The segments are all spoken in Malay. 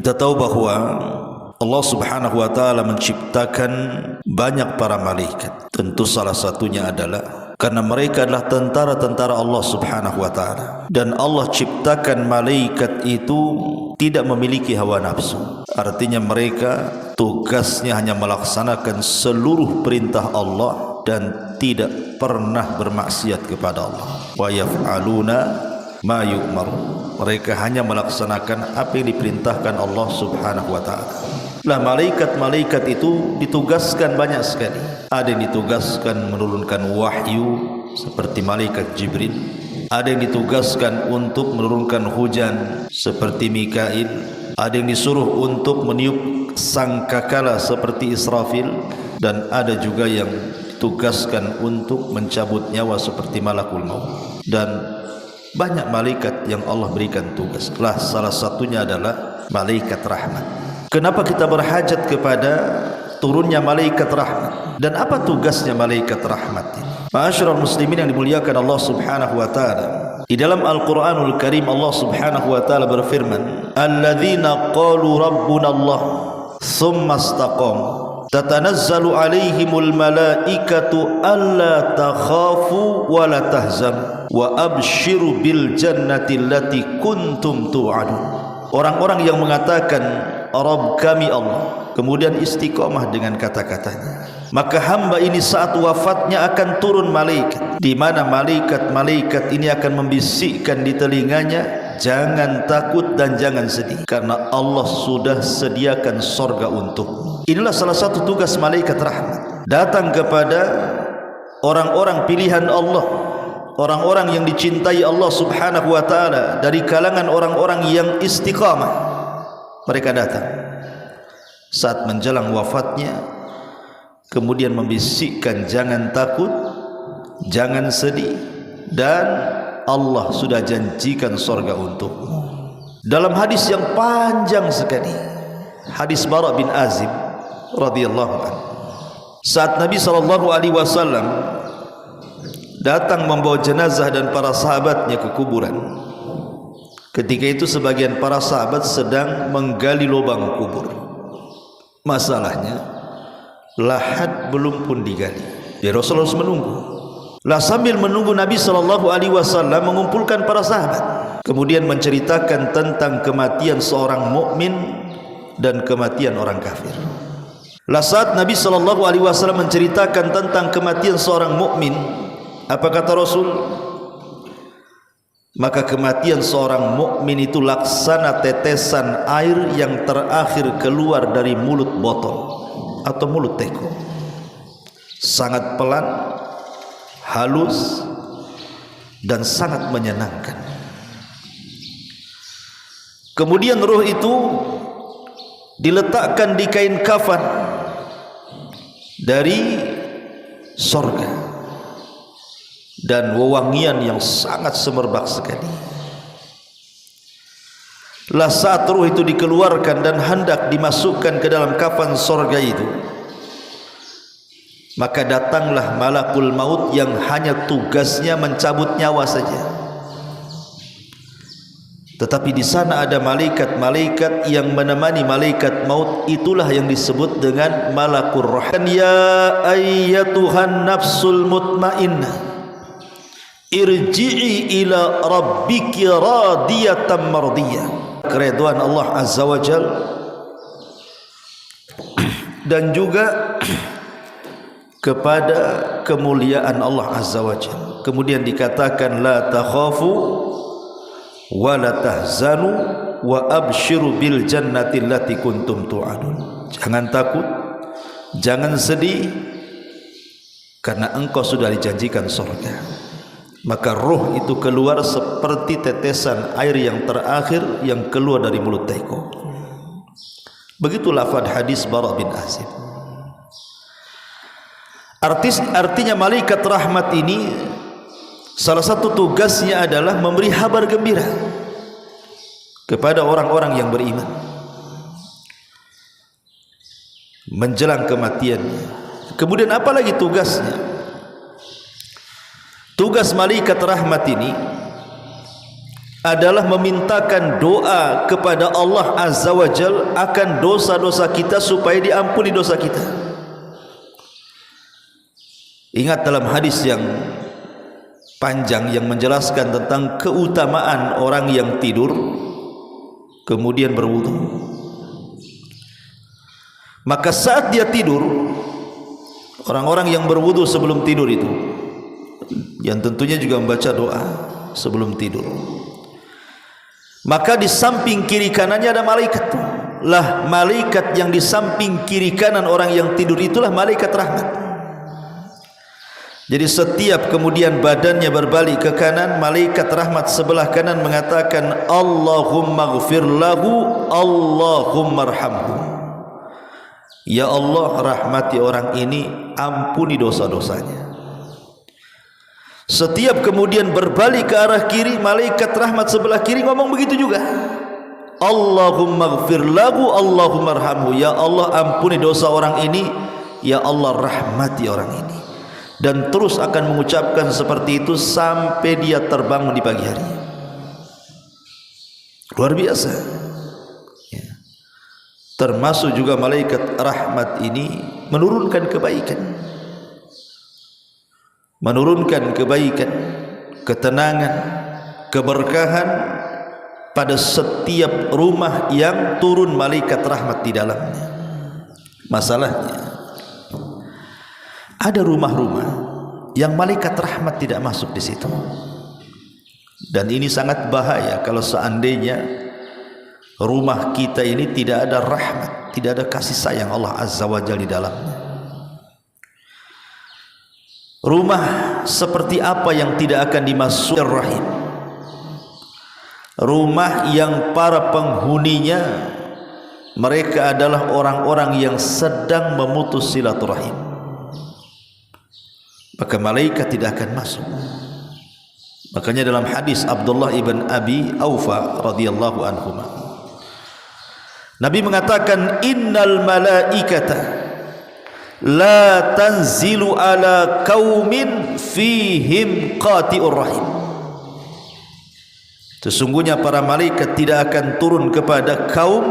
Kita tahu bahwa Allah Subhanahu wa taala menciptakan banyak para malaikat. Tentu salah satunya adalah karena mereka adalah tentara-tentara Allah Subhanahu wa taala. Dan Allah ciptakan malaikat itu tidak memiliki hawa nafsu. Artinya mereka tugasnya hanya melaksanakan seluruh perintah Allah dan tidak pernah bermaksiat kepada Allah. Wa yaf'aluna ma yu'marun. Mereka hanya melaksanakan apa yang diperintahkan Allah Subhanahu wa taala. Lah malaikat-malaikat itu ditugaskan banyak sekali. Ada yang ditugaskan menurunkan wahyu seperti malaikat Jibril. Ada yang ditugaskan untuk menurunkan hujan seperti Mikail. Ada yang disuruh untuk meniup sangkakala seperti Israfil. Dan ada juga yang ditugaskan untuk mencabut nyawa seperti malakul maut. Dan banyak malaikat yang Allah berikan tugas. Lah salah satunya adalah malaikat rahmat. Kenapa kita berhajat kepada turunnya malaikat rahmat? Dan apa tugasnya malaikat rahmat ini? Ma'asyiral muslimin yang dimuliakan Allah Subhanahu wa taala. Di dalam Al-Qur'anul Karim Allah Subhanahu wa taala berfirman, "Alladzina qalu rabbuna Allah, tsumma istaqamu, tatanazzalu 'alaihimul malaikatu alla takhafu wa la tahzanu wa abshiru bil jannati allati kuntum tu'adun." Orang-orang yang mengatakan Rabb kami Allah, kemudian istiqamah dengan kata-katanya, maka hamba ini saat wafatnya akan turun malaikat, di mana malaikat-malaikat ini akan membisikkan di telinganya, jangan takut dan jangan sedih, karena Allah sudah sediakan sorga untukmu. Inilah salah satu tugas malaikat rahmat, datang kepada orang-orang pilihan Allah, orang-orang yang dicintai Allah Subhanahu wa taala dari kalangan orang-orang yang istiqamah. Mereka datang saat menjelang wafatnya, kemudian membisikkan jangan takut, jangan sedih, dan Allah sudah janjikan sorga untukmu. Dalam hadis yang panjang sekali, hadis Bara bin Azib radhiyallahu anhu, saat Nabi SAW datang membawa jenazah dan para sahabatnya ke kuburan. Ketika itu sebagian para sahabat sedang menggali lubang kubur. Masalahnya lahat belum pun digali. Ya Rasulullah harus menunggu. Lah sambil menunggu Nabi SAW mengumpulkan para sahabat, kemudian menceritakan tentang kematian seorang mukmin dan kematian orang kafir. Lah saat Nabi SAW menceritakan tentang kematian seorang mukmin, apa kata Rasul? Maka kematian seorang mukmin itu laksana tetesan air yang terakhir keluar dari mulut botol atau mulut teko. Sangat pelan, halus, dan sangat menyenangkan. Kemudian ruh itu diletakkan di kain kafan dari sorga, dan wewangian yang sangat semerbak sekali. Lah saat ruh itu dikeluarkan dan hendak dimasukkan ke dalam kafan sorga itu, maka datanglah malakul maut yang hanya tugasnya mencabut nyawa saja. Tetapi di sana ada malaikat-malaikat yang menemani malaikat maut, itulah yang disebut dengan malakur roh. Ya ayyatuhan nafsul mutmainnah, irji'i ila rabbiki radiyatan mardiyah. Keridhaan Allah Azza wa Jal dan juga kepada kemuliaan Allah Azza wa Jal. Kemudian dikatakan la takhafu wa la tahzanu wa abshiru bil jannati allati kuntum tu'adun. Jangan takut, jangan sedih, karena engkau sudah dijanjikan surga. Maka roh itu keluar seperti tetesan air yang terakhir yang keluar dari mulut teko. Begitu lafaz hadis Bara bin Azib. Artinya malaikat rahmat ini salah satu tugasnya adalah memberi kabar gembira kepada orang-orang yang beriman menjelang kematiannya. Kemudian apa lagi tugasnya? Tugas malaikat rahmat ini adalah memintakan doa kepada Allah Azza wa Jal akan dosa-dosa kita supaya diampuni dosa kita. Ingat dalam hadis yang panjang yang menjelaskan tentang keutamaan orang yang tidur kemudian berwudu. Maka saat dia tidur, orang-orang yang berwudu sebelum tidur itu, yang tentunya juga membaca doa sebelum tidur, maka di samping kiri kanannya ada malaikat. Lah malaikat yang di samping kiri kanan orang yang tidur itulah malaikat rahmat. Jadi setiap kemudian badannya berbalik ke kanan, malaikat rahmat sebelah kanan mengatakan Allahumma ghfir lahu, Allahumma arhamhu. Ya Allah, rahmati orang ini, ampuni dosa-dosanya. Setiap kemudian berbalik ke arah kiri, malaikat rahmat sebelah kiri ngomong begitu juga. Allahumma ghfir lahu, Allahumma arhamhu. Ya Allah, ampuni dosa orang ini, ya Allah, rahmati orang ini. Dan terus akan mengucapkan seperti itu sampai dia terbangun di pagi hari. Luar biasa ya. Termasuk juga malaikat rahmat ini menurunkan kebaikan, ketenangan, keberkahan pada setiap rumah yang turun malaikat rahmat di dalamnya. Masalahnya ada rumah-rumah yang malaikat rahmat tidak masuk di situ. Dan ini sangat bahaya kalau seandainya rumah kita ini tidak ada rahmat, tidak ada kasih sayang Allah Azza wa Jalla di dalamnya. Rumah seperti apa yang tidak akan dimasuki rahim? Rumah yang para penghuninya mereka adalah orang-orang yang sedang memutus silaturahim, maka malaikat tidak akan masuk. Makanya dalam hadis Abdullah ibn Abi Aufa radhiyallahu anhu, Nabi mengatakan innal malaikata la tanzilu ala qaumin fihim qati'ur rahim. Sesungguhnya para malaikat tidak akan turun kepada kaum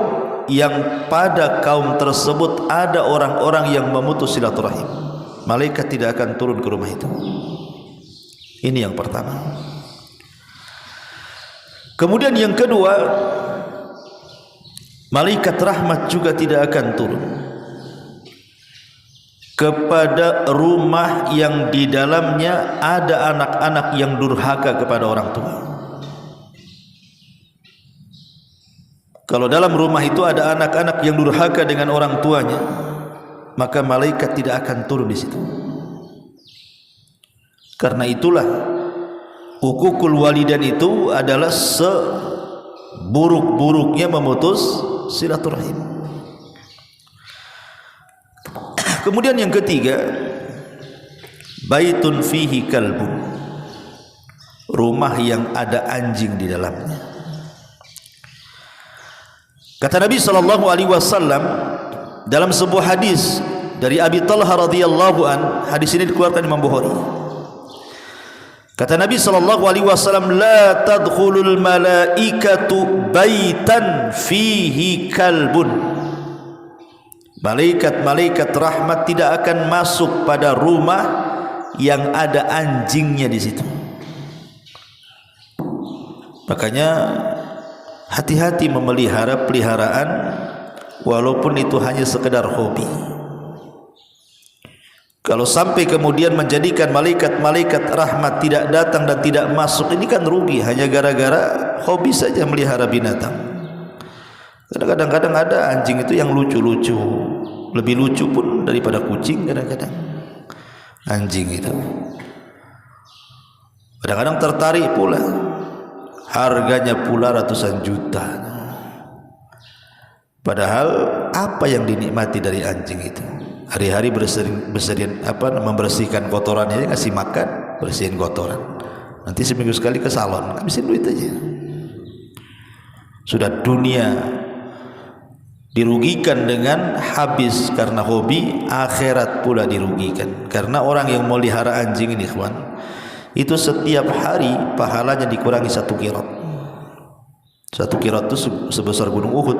yang pada kaum tersebut ada orang-orang yang memutus silaturahim. Malaikat tidak akan turun ke rumah itu. Ini yang pertama. Kemudian yang kedua, malaikat rahmat juga tidak akan turun kepada rumah yang di dalamnya ada anak-anak yang durhaka kepada orang tua. Kalau dalam rumah itu ada anak-anak yang durhaka dengan orang tuanya, maka malaikat tidak akan turun di situ. Karena itulah hukukul walidan itu adalah seburuk-buruknya memutus silaturahim. Kemudian yang ketiga, baitun fihi kalbun, rumah yang ada anjing di dalamnya. Kata Nabi sallallahu alaihi wasallam dalam sebuah hadis dari Abi Talha radhiyallahu an, hadis ini dikeluarkan Imam Bukhari. Kata Nabi sallallahu alaihi wasallam, la tadkhulul malaikatu baitan fihi kalbun. Malaikat-malaikat rahmat tidak akan masuk pada rumah yang ada anjingnya di situ. Makanya hati-hati memelihara peliharaan walaupun itu hanya sekedar hobi. Kalau sampai kemudian menjadikan malaikat-malaikat rahmat tidak datang dan tidak masuk, ini kan rugi hanya gara-gara hobi saja melihara binatang. Kadang-kadang ada anjing itu yang lucu-lucu, lebih lucu pun daripada kucing kadang-kadang. Anjing itu kadang-kadang tertarik pula, harganya pula ratusan juta. Padahal apa yang dinikmati dari anjing itu? Hari-hari membersihkan kotorannya, ngasih makan, bersihin kotoran. Nanti seminggu sekali ke salon, habisin duit aja. Sudah dunia dirugikan dengan habis karena hobi, akhirat pula dirugikan. Karena orang yang melihara anjing ini, ikhwan, itu setiap hari pahalanya dikurangi 1 qirat. 1 qirat itu sebesar gunung Uhud.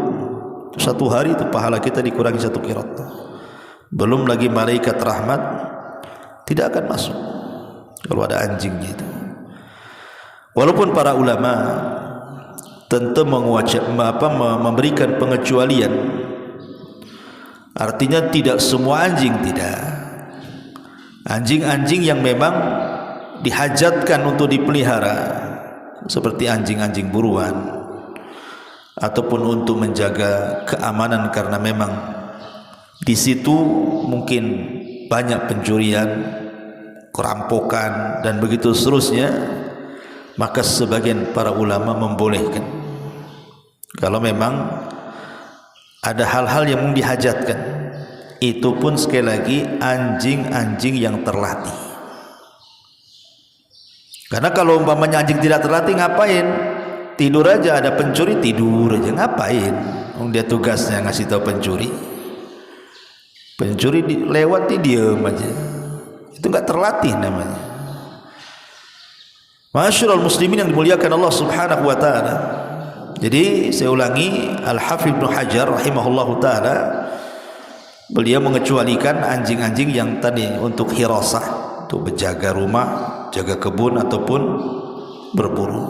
1 hari itu pahala kita dikurangi 1 qirat. Belum lagi malaikat rahmat tidak akan masuk kalau ada anjingnya itu. Walaupun para ulama tentu memberikan pengecualian, artinya tidak semua anjing, tidak. Anjing-anjing yang memang dihajatkan untuk dipelihara seperti anjing-anjing buruan ataupun untuk menjaga keamanan karena memang di situ mungkin banyak pencurian, kerampokan dan begitu seterusnya, maka sebagian para ulama membolehkan kalau memang ada hal-hal yang dihajatkan. Itu pun sekali lagi anjing-anjing yang terlatih. Karena kalau umpamanya anjing tidak terlatih, ngapain? Tidur aja, ada pencuri tidur aja, ngapain? Dia tugasnya ngasih tahu pencuri. Pencuri lewat diam aja. Itu enggak terlatih namanya. Ma'asyiral muslimin yang dimuliakan Allah Subhanahu wa taala. Jadi saya ulangi, Al-Hafidz Ibnu Hajar rahimahullahu taala beliau mengecualikan anjing-anjing yang tadi untuk hirasah, untuk menjaga rumah, jaga kebun ataupun berburu.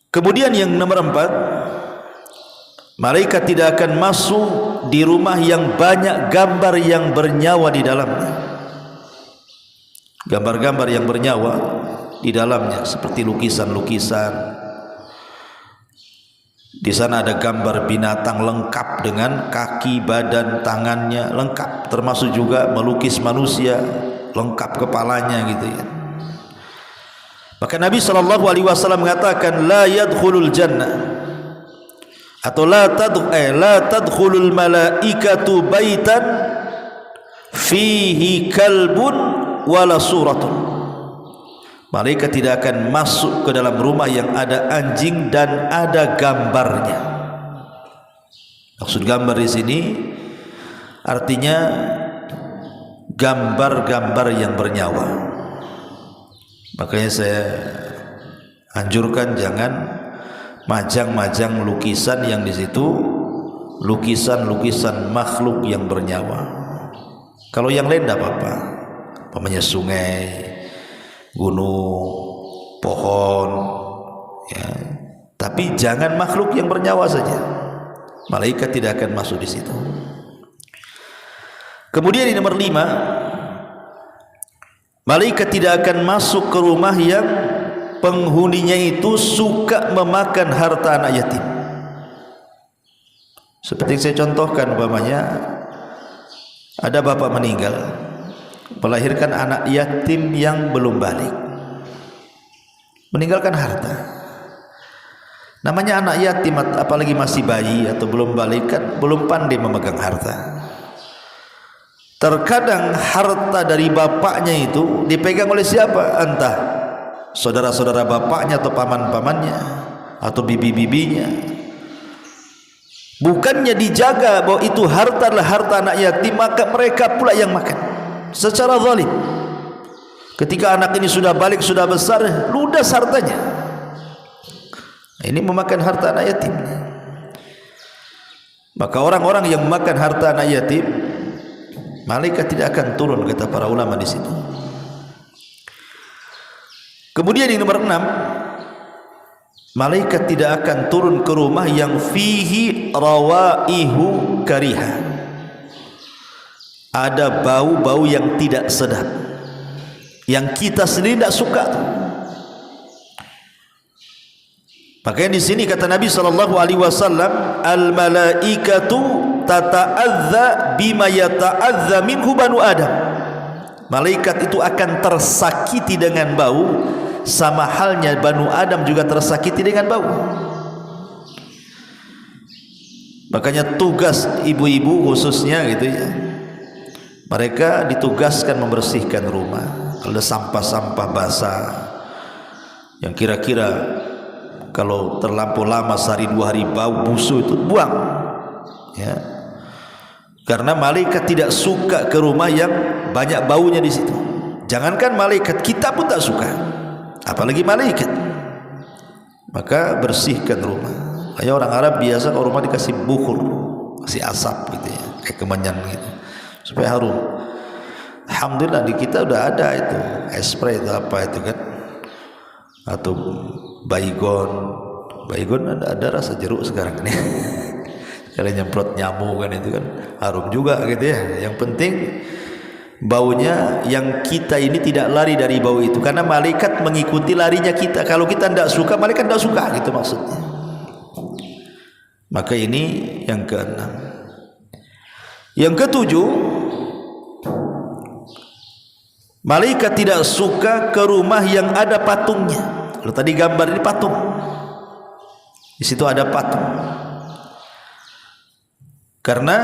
Kemudian yang nomor 4, malaikat tidak akan masuk di rumah yang banyak gambar yang bernyawa di dalamnya. Gambar-gambar yang bernyawa di dalamnya seperti lukisan-lukisan. Di sana ada gambar binatang lengkap dengan kaki, badan, tangannya lengkap, termasuk juga melukis manusia lengkap kepalanya gitu ya. Maka Nabi SAW mengatakan la yadkhulul jannah atau la tadkhulul malaikatu baitan fihi kalbun wala suratun. Malaikat tidak akan masuk ke dalam rumah yang ada anjing dan ada gambarnya. Maksud gambar di sini artinya gambar-gambar yang bernyawa. Makanya saya anjurkan jangan majang-majang lukisan yang di situ lukisan-lukisan makhluk yang bernyawa. Kalau yang lain tidak apa-apa, umpamanya sungai, gunung, pohon, ya. Tapi jangan makhluk yang bernyawa saja. Malaikat tidak akan masuk di situ. Kemudian yang nomor 5, malaikat tidak akan masuk ke rumah yang penghuninya itu suka memakan harta anak yatim. Seperti yang saya contohkan, umpamanya ada bapak meninggal, melahirkan anak yatim yang belum balik, meninggalkan harta. Namanya anak yatim, apalagi masih bayi atau belum balik, kan belum pandai memegang harta. Terkadang harta dari bapaknya itu dipegang oleh siapa? Entah saudara-saudara bapaknya atau paman-pamannya atau bibi-bibinya. Bukannya dijaga bahwa itu harta adalah harta anak yatim, maka mereka pula yang makan secara zalim. Ketika anak ini sudah balik, sudah besar, ludas hartanya. Ini memakan harta anak yatim. Maka orang-orang yang memakan harta anak yatim, malaikat tidak akan turun, kata para ulama di situ. Kemudian yang nomor 6, malaikat tidak akan turun ke rumah yang fihi rawaihu kariha. Ada bau-bau yang tidak sedap, yang kita sendiri tidak suka. Makanya di sini kata Nabi SAW, al malaikatu tata'adza bima yata'adza minhu banu Adam. Malaikat itu akan tersakiti dengan bau, sama halnya Banu Adam juga tersakiti dengan bau. Makanya tugas ibu-ibu khususnya gitu ya, mereka ditugaskan membersihkan rumah. Kalau ada sampah-sampah basah yang kira-kira kalau terlampau lama, sehari 2 hari bau busuk, itu buang ya. Karena malaikat tidak suka ke rumah yang banyak baunya di situ. Jangankan malaikat, kita pun tak suka, apalagi malaikat. maka bersihkan rumah. Kayak orang Arab biasa kalau rumah dikasih bukhur, kasih asap gitu ya, kayak kemenyan gitu, supaya harum. Alhamdulillah di kita udah ada itu spray itu apa itu kan, atau baygon ada rasa jeruk sekarang ini. Kalau nyemprot nyamuk kan itu kan harum juga gitu ya. Yang penting baunya yang kita ini tidak lari dari bau itu, karena malaikat mengikuti larinya kita. Kalau kita tidak suka, malaikat tidak suka gitu maksudnya. Maka ini yang keenam. Yang ketujuh, malaikat tidak suka ke rumah yang ada patungnya. Kalau tadi gambar ini patung, di situ ada patung. Karena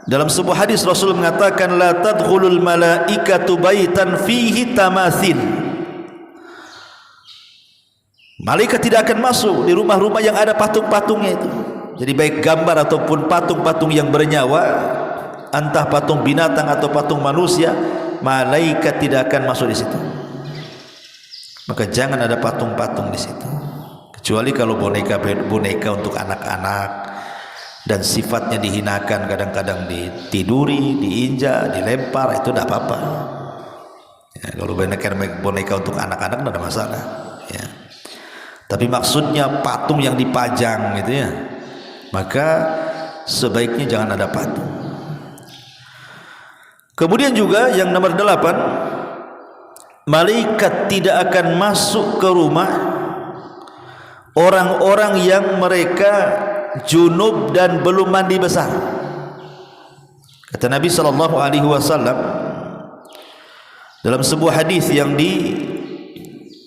dalam sebuah hadis Rasul mengatakan, la tadkhulul malaikatu baitan fihi tamathil. Malaikat tidak akan masuk di rumah-rumah yang ada patung-patungnya itu. Jadi baik gambar ataupun patung-patung yang bernyawa, entah patung binatang atau patung manusia, malaikat tidak akan masuk di situ. Maka jangan ada patung-patung di situ. Kecuali kalau boneka untuk anak-anak dan sifatnya dihinakan, kadang-kadang ditiduri, diinjak, dilempar, itu tidak apa-apa. Ya, kalau boneka untuk anak-anak tidak ada masalah. Ya. Tapi maksudnya patung yang dipajang gitu ya, maka sebaiknya jangan ada patung. Kemudian juga yang nomor 8, malaikat tidak akan masuk ke rumah orang-orang yang mereka junub dan belum mandi besar. Kata Nabi SAW dalam sebuah hadis yang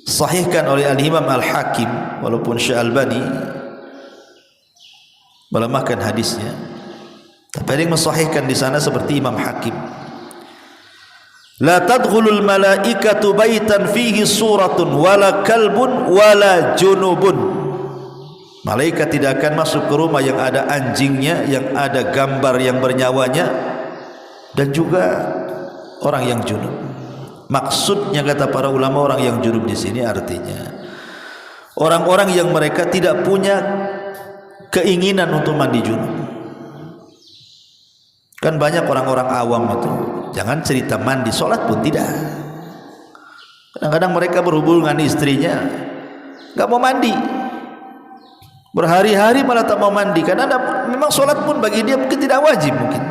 disahihkan oleh Al-Imam Al-Hakim, walaupun Syekh Albani melemahkan hadisnya, tapi ada yang mensahihkan di sana seperti Imam Hakim. La tadkhulul malaikatu baitan fihi suratun wala kalbun wala junubun. Malaikat tidak akan masuk ke rumah yang ada anjingnya, yang ada gambar yang bernyawanya, dan juga orang yang junub. Maksudnya kata para ulama, orang yang junub di sini artinya orang-orang yang mereka tidak punya keinginan untuk mandi junub. Kan banyak orang-orang awam itu, jangan cerita mandi, sholat pun tidak. Kadang-kadang mereka berhubungan dengan istrinya, nggak mau mandi, berhari-hari malah tak mau mandi, karena memang sholat pun bagi dia mungkin tidak wajib, mungkin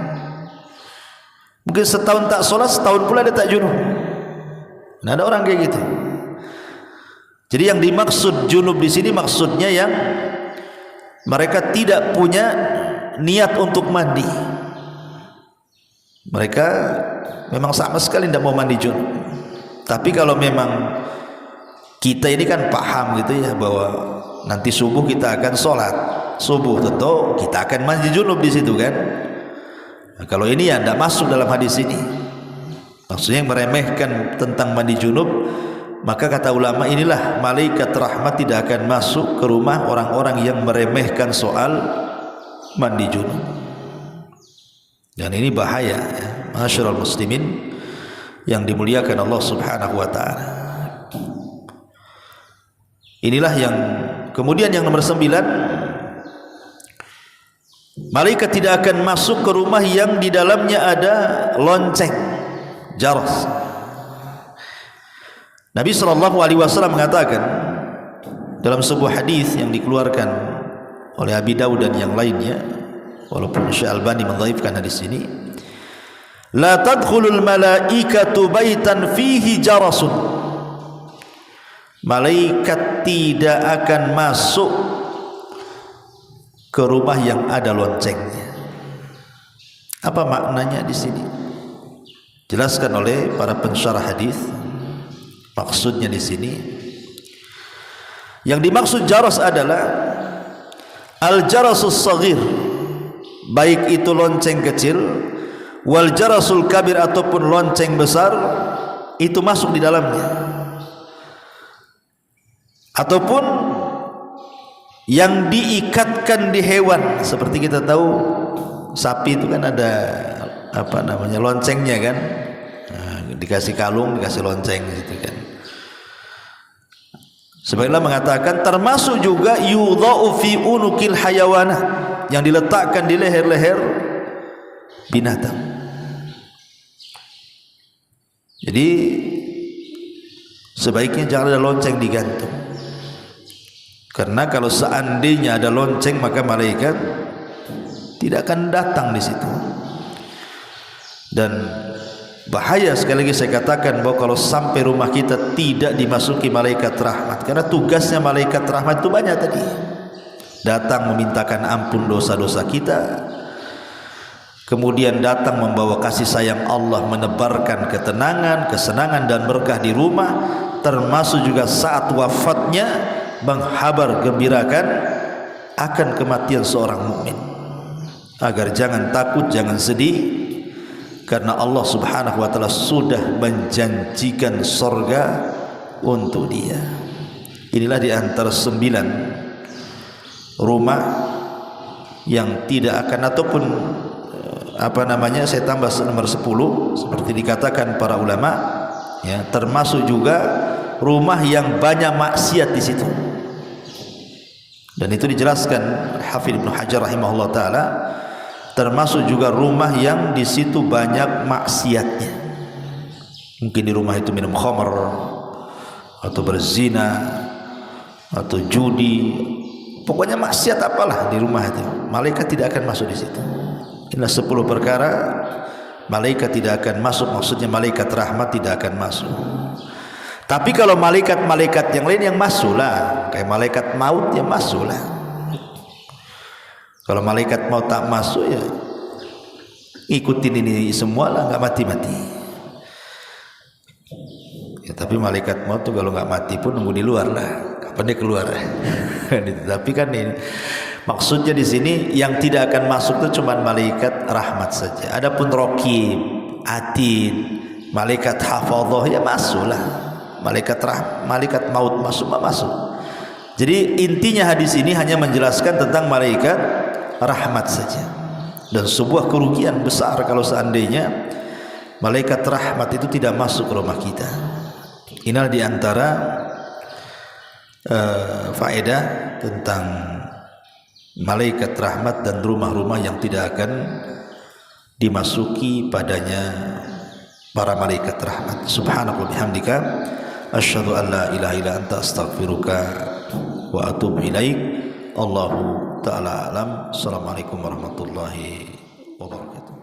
setahun tak sholat, setahun pula dia tak junub. Nah, ada orang kayak gitu. Jadi yang dimaksud junub di sini maksudnya yang mereka tidak punya niat untuk mandi. Mereka memang sama sekali tidak mau mandi junub. Tapi kalau memang kita ini kan paham gitu ya, bahwa nanti subuh kita akan sholat subuh, tentu kita akan mandi junub di situ kan. Nah, kalau ini ya tidak masuk dalam hadis ini. Maksudnya yang meremehkan tentang mandi junub, maka kata ulama inilah malaikat rahmat tidak akan masuk ke rumah orang-orang yang meremehkan soal mandi junub. Dan ini bahaya ya, masyarul muslimin yang dimuliakan Allah Subhanahu wa taala. Inilah yang kemudian yang nomor 9, malaikat tidak akan masuk ke rumah yang di dalamnya ada lonceng, jaras. Nabi SAW mengatakan dalam sebuah hadis yang dikeluarkan oleh Abi Dawud dan yang lainnya, walaupun Syekh Albani mendhaifkan hadis ini, la tadkhulul malaikatu baitan fihi jarasun. Malaikat tidak akan masuk ke rumah yang ada loncengnya. Apa maknanya di sini? Jelaskan oleh para pensyarah hadis. Maksudnya di sini, yang dimaksud jaras adalah al-jarasus saghir, baik itu lonceng kecil, wal jarasul kabir ataupun lonceng besar, itu masuk di dalamnya. Ataupun yang diikatkan di hewan, seperti kita tahu sapi itu kan ada apa namanya, loncengnya kan, nah, dikasih kalung, dikasih lonceng gitu kan. Sebagian mengatakan termasuk juga yudha'u fi unukil hayawanat, yang diletakkan di leher-leher binatang. Jadi sebaiknya jangan ada lonceng digantung, karena kalau seandainya ada lonceng maka malaikat tidak akan datang di situ. Dan bahaya, sekali lagi saya katakan, bahwa kalau sampai rumah kita tidak dimasuki malaikat rahmat, karena tugasnya malaikat rahmat itu banyak tadi, datang memintakan ampun dosa-dosa kita, kemudian datang membawa kasih sayang Allah, menebarkan ketenangan, kesenangan dan berkah di rumah, termasuk juga saat wafatnya menghabar gembirakan akan kematian seorang mukmin, agar jangan takut, jangan sedih, karena Allah Subhanahu wa taala sudah menjanjikan surga untuk dia. Inilah di antara 9 rumah yang tidak akan, ataupun saya tambah nomor 10 seperti dikatakan para ulama, ya, termasuk juga rumah yang banyak maksiat di situ. Dan itu dijelaskan Hafidz Ibnu Hajar rahimahullah taala, termasuk juga rumah yang di situ banyak maksiatnya. Mungkin di rumah itu minum khamr atau berzina atau judi, pokoknya maksiat apalah di rumah itu, malaikat tidak akan masuk di situ. Inilah 10 perkara malaikat tidak akan masuk, maksudnya malaikat rahmat tidak akan masuk. Tapi kalau malaikat-malaikat yang lain yang masuklah, kayak malaikat maut yang masuklah. Kalau malaikat mau tak masuk, ya ikutin ini semua lah, nggak mati-mati. Ya, tapi malaikat mau tuh kalau nggak mati pun nunggu di luar lah, kapan dia keluar. Tapi kan ini maksudnya di sini yang tidak akan masuk itu cuma malaikat rahmat saja. Adapun raqib, atid, malaikat hafadhah ya masuklah. Malaikat maut masuk. Jadi intinya hadis ini hanya menjelaskan tentang malaikat rahmat saja, dan sebuah kerugian besar kalau seandainya malaikat rahmat itu tidak masuk ke rumah kita. Inilah diantara faedah tentang malaikat rahmat dan rumah-rumah yang tidak akan dimasuki padanya para malaikat rahmat. Subhanaka wa bihamdika asyhadu an la ilaha illa anta astaghfiruka wa atubu ilaik. Allahu ta'ala alam. Assalamualaikum warahmatullahi wabarakatuh.